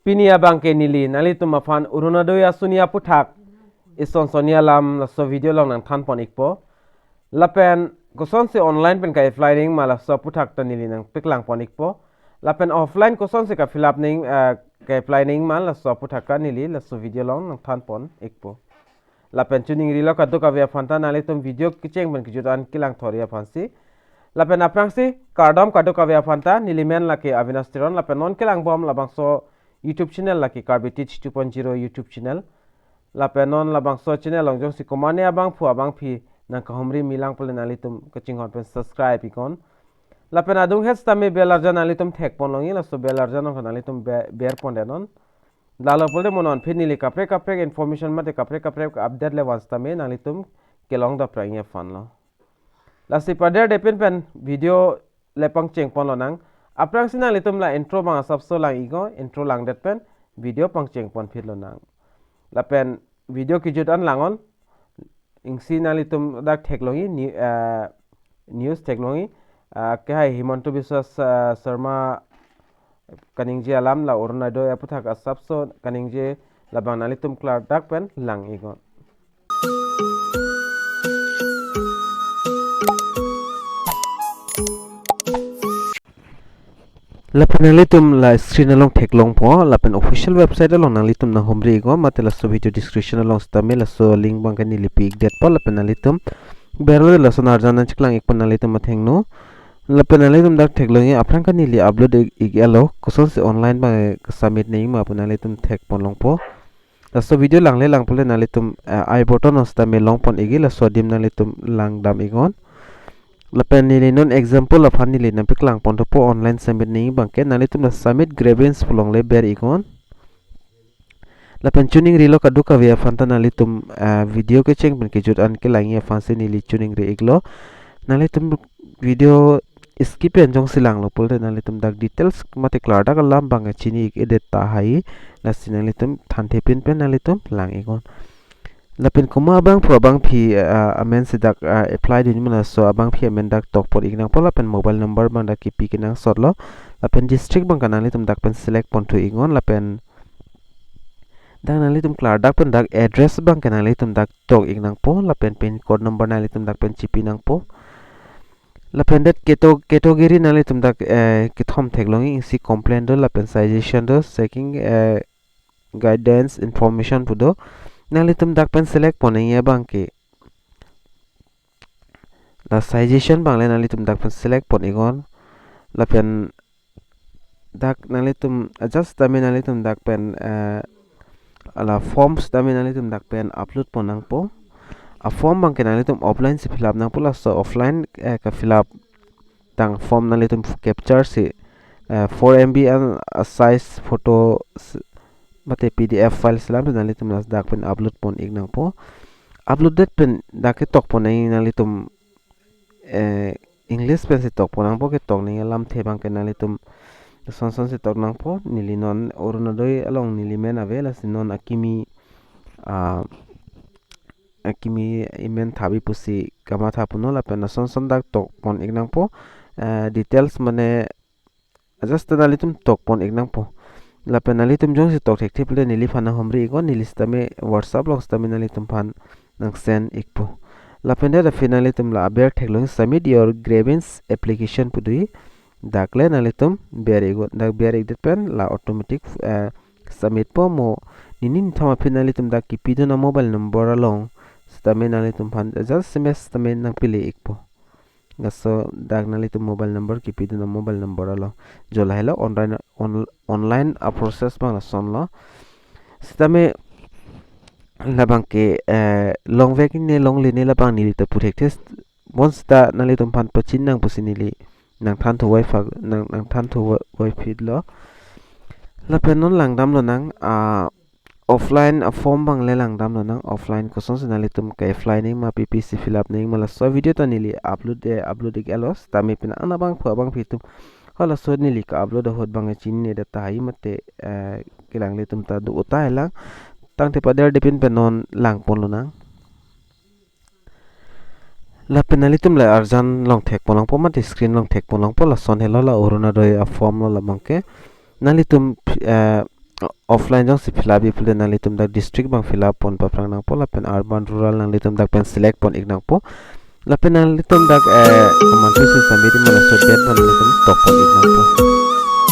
Pinia bangke nili nali tum afan Orunodoi Asoni APHUTHAK ison sonia lam la so video long nang than pon ikpo lapen koson se online pen ka apply ning mala so APHUTHAK ta nili nang piklang pon ikpo lapen offline koson se ka fill up ning ka apply ning mal la so APHUTHAK ka nili la so video long nang than pon ikpo lapen tuning rilo ka duka via fanta nali tum video kicheng ben kijutan kilang thoria fansi lapen aprangsi kardom ka duka via fanta nili men la ke avinastiron lapen non kilang bom labangso YouTube channel laki Karbi Teach 2.0 YouTube channel lapen non labangso channel longjong si komane abang pu abang phi nang kahomri milang pole nali tum kaching hon pen subscribe ikon lapen adung hes tame belarjan nali tum thek pon longi la so belarjan non nali tum bear pon denon lalo pole monon phi nili kapre kapre information mate kapre kapre update le wans tame nali tum kelong da prangye fan lo la si pader depen pen video lepang cheng pon lo nang aprang sina litum la intro bang sabso lang igo intro lang det pen video pang cheng pon phit lo nang la pen video ki jut an langon ingsi na litum dak theklogi news theklogi ke hai himanto biswas sharma kaningje alam la Orunodoi APHUTHAK sabso kaningje la bang na litum klar dak pen lang igo lapen nalitum la screen along theklong po lapen official website along nalitum na homri go matela so video description along stame la so link bang kani lipik det po lapen nalitum berlo la so narjana chiklang ik nalitum mathengno lapen nalitum dak theklong aprang kani li upload igelo koson se online ba submit nei ma nalitum thek ponlong po la so video langle lang pole nalitum I button ostame long pon igila so dim nalitum lang dam igon lapen nili non example of hanili na piklang ponto po online submit ni bangke nalitum na submit grievance pulong le ber ikon lapen tuning rilo kaduka via fanta nalitum video ke cheng ben ke jut an ke langi fansi nili tuning re iglo nalitum video skip en jong silang lo pulte nalitum dak details mate klar dak lam bang chini edit ta hai la sinalitum thante pin pen nalitum lang ikon lapen kuma abang pro abang phi amen sidak apply din mana so abang phi amen dak tok por ignang pola pen mobile number bang dak kipi kinang sotlo lapen district bang kanali tum dak pen select pon to ingon lapen dak nali tum klar dak pen dak address bang kanali tum dak tok ignang po lapen pin code number nali tum dak pen chipi nang po lapen dat category nali tum dak kithom theklongi si complaint do lapen suggestion do checking guidance information pudo nalitum dak pen select poneng ya bangke la suggestion bang le nalitum dak pen select pon igon la pen dak nalitum adjust tame nalitum dak pen ala forms tame nalitum dak pen upload ponang po a form bang ke nalitum offline se fill up nang pula so offline ka fill up tang form nalitum capture se 4 MB and size photo mate PDF file selam nalitum nas dak pen upload pon ignang po uploaded pen dak ke tok pon ai nalitum English pen se tok ponang po ke tok ni lam the bang ke nalitum son se tok nang po nili non Orunodoi along nili men avela sinon akimi imen thabi pusi kama tha puno la pen son dak tok pon ignang po details mane just nalitum tok pon ignang po lapen nalitum jong si tok thek thip le nili phana homri igon nili stame whatsapp log stame nalitum phan nang send ikpo lapen da finalitum la ber theklong submit your grievance application pudui dakle nalitum ber igon dak ber igdet pen la automatic submit po mo ninin thama finalitum dak kipido na mobile number along stame nalitum phan just sms stame nang pile ikpo gaso dak nalitum mobile number kipido na mobile number along jola hello online a process bang la son lo stame labang ke long vek ne long le ne labang ni ta puthek test once ta nalitum phan pachin nang pusinili nang than to wifi nang than to wifi lo la penon langdam lo nang offline a form bang le langdam lo nang offline ko son nalitum ke offline ma ppc fill up ning mala so video ta nili upload ik elos tami pina ana bang phu bang phitum hala so nili ka upload hot bang chin ne data hi mate kilang le tum ta du uta lang tang te pader depin penon lang pon lo nang la penalitum la arjan long thek ponang po mat screen long thek ponang po la son hello la Orunodoi a form lo la bangke nalitum offline jong si fill up bi pule nang litum dak district bang fill up pon paprang nang po lapen urban rural nang litum dak pen select pon ignang po lapen nang litum dak command to si samedi mala so det ban litum tok pon ignang po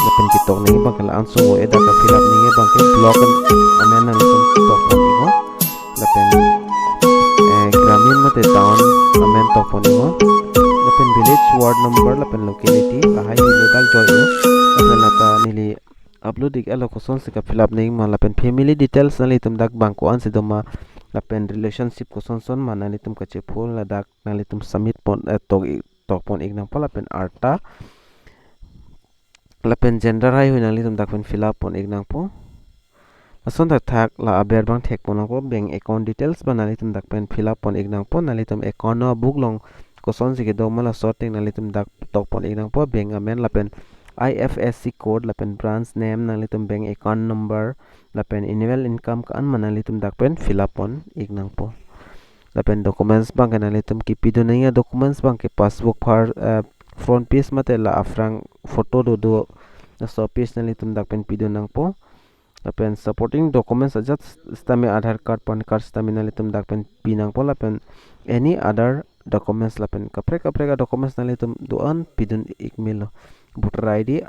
lapen kitok ningi bang kala ansung o eda ka fill up ningi bang ke block an amen nang litum tok pon igo lapen gramin mate town amen tok pon igo lapen village ward number lapen locality lahai hilo dak joy o lapen lata nili upload dik alo koson sika fill up ning ma lapen family details na litum dak bangko an sidoma lapen relationship koson son ma na litum kache phone la dak na litum submit pon tok pon ignang pa lapen arta lapen gender hai huina litum dak pen fill up pon ignang po ason dak thak la aber bang thek pon ko bank account details ba na litum dak pen fill up pon ignang po na litum account no book long koson sike do mala sorting na litum dak tok pon ignang po bank amen lapen IFSC code lapen branch name nang litum bank account number lapen annual income kan mana litum dak pen fill up on ignang po lapen documents bang kana litum ki pido naya documents bang ke passbook par front page mate la afrang photo do na so page na litum dak pen pido nang po lapen supporting documents ajat stame aadhar card pan card stame na litum dak pen pinang po lapen any other documents lapen kapre ka documents na litum doan pidun ikmilo voter ID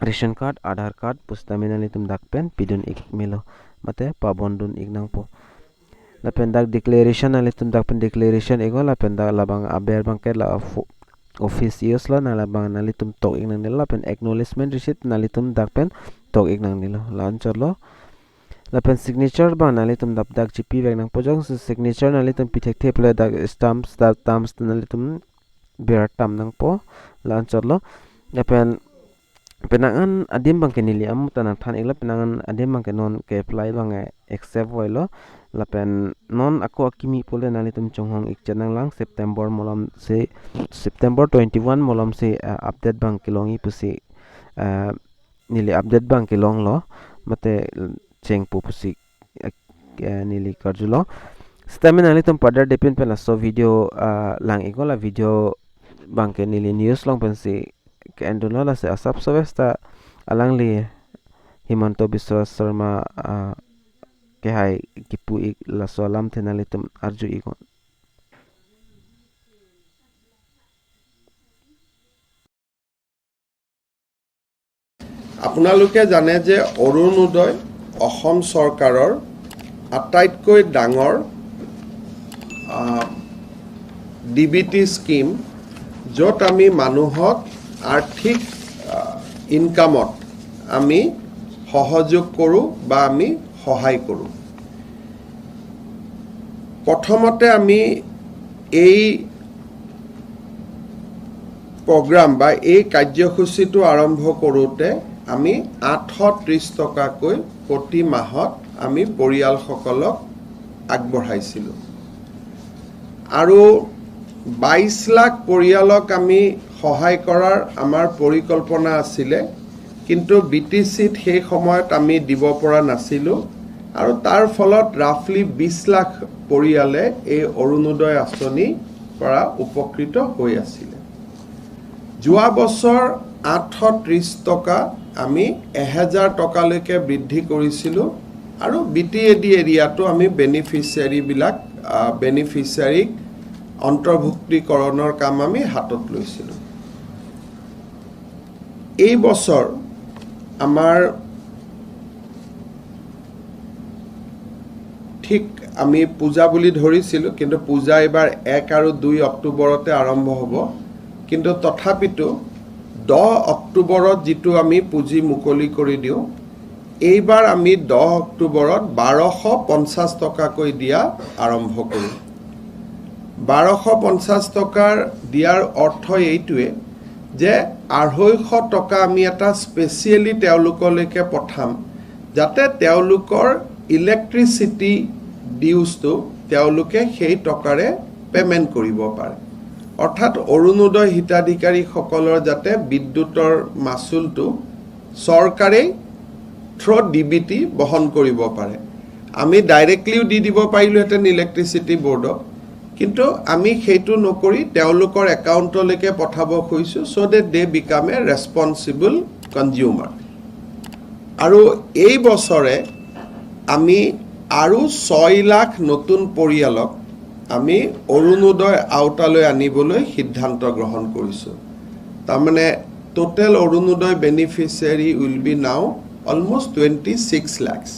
ration card aadhar card pustamina litum dak pen pidun ikmilo mate pabondun ignang po lapen dak declaration na litum dak pen declaration ego lapen dak labang aber bang ke la officials la na labang na litum tok ignang nilo lapen acknowledgement receipt na litum dak pen tok ignang nilo launcher lo lapen signature bang na litum dak gp bang nang pojong signature na litum pitek thep le dak stamps na litum bear tam nang po launcher lo lapen penangan adim bang kenili am tanang than igla penangan adim bang kenon ke apply bang accept hoilo lapen non ako akimi pole na litum chonghong ikchanang lang September 21 molam se update bang kilongi pusi nili update bang kilong lo mate cheng pu pusi nili karjulo stamina litum pada depend pela so video lang igola video bang ke nili news long pensi ke andola se asap sovesta alang li Himanto Biswa Sharma ke hai kipu ik la solam tenalitum arju ikon আপোনালোকে জানে যে অৰুণোদয় অসম চৰকাৰৰ আটাইতকৈ ডাঙৰ DBT scheme য'ত আমি মানুহক আৰ্থিক ইনকামত আমি সহযোগ কৰোঁ বা আমি সহায় কৰোঁ প্ৰথমতে আমি এই প্ৰগ্ৰাম বা এই কাৰ্যসূচীটো আৰম্ভ কৰোঁতে আমি 830 টকাকৈ প্ৰতি মাহত আমি পৰিয়ালসকলক আগবঢ়াইছিলোঁ আৰু 22 লাখ পৰিয়ালক আমি সহায় কৰাৰ আমাৰ পৰিকল্পনা আছিলে কিন্তু বিটিচিত সেই সময়ত আমি দিব পৰা নাছিলোঁ আৰু তাৰ ফলত ৰাফলি 20 লাখ পৰিয়ালে এই অৰুণোদয় আঁচনিৰ পৰা উপকৃত হৈ আছিল যোৱা বছৰ 830 টকা আমি 1000 টকালৈকে বৃদ্ধি কৰিছিলোঁ আৰু বিটিএডি এৰিয়াটো আমি বেনিফিচিয়াৰীক অন্তৰ্ভুক্তিকৰণৰ কাম আমি হাতত লৈছিলোঁ এই বছৰ আমাৰ ঠিক আমি পূজা বুলি ধৰিছিলোঁ কিন্তু পূজা এবাৰ 1 আৰু 2 অক্টোবৰতে আৰম্ভ হ'ব কিন্তু তথাপিতো 10 অক্টোবৰত যেটো আমি পুঁজি মুকলি কৰি দিও এইবাৰ আমি 10 অক্টোবৰত 1250 টকাকৈ দিয়া আৰম্ভ কৰিম 1250 টকাৰ দিয়াৰ অৰ্থ এইটোৱে যে 250 টকা আমি এটা স্পেশালি তেওলোকলৈকে পঠাম যাতে তেওলোকৰ ইলেক্ট্ৰিসিটি ডিউজটো তেওলোকে সেই টকাৰে পেমেন্ট কৰিব পাৰে অৰ্থাৎ অৰুণোদয় হিতাধিকাৰী সকলৰ যাতে বিদ্যুতৰ মাসুলটো চৰকাৰে থ্ৰু ডিবিটি বহন কৰিব পাৰে আমি ডাইৰেক্টলি দি দিব পাৰিলো হেতেন ইলেক্ট্ৰিসিটি বোৰ্ডক কিন্তু আমি সেইটো নকৰি তেওলোকৰ একাউণ্টলৈকে পঠাব খুজিছো so that they become a responsible consumer আৰু এই বছৰে আমি আৰু 6 লাখ নতুন পৰিয়ালক আমি অৰুণোদয় আওতালৈ আনিবলৈ সিদ্ধান্ত গ্ৰহণ কৰিছোঁ তাৰমানে total Orunodoi beneficiary will be now almost 26 lakhs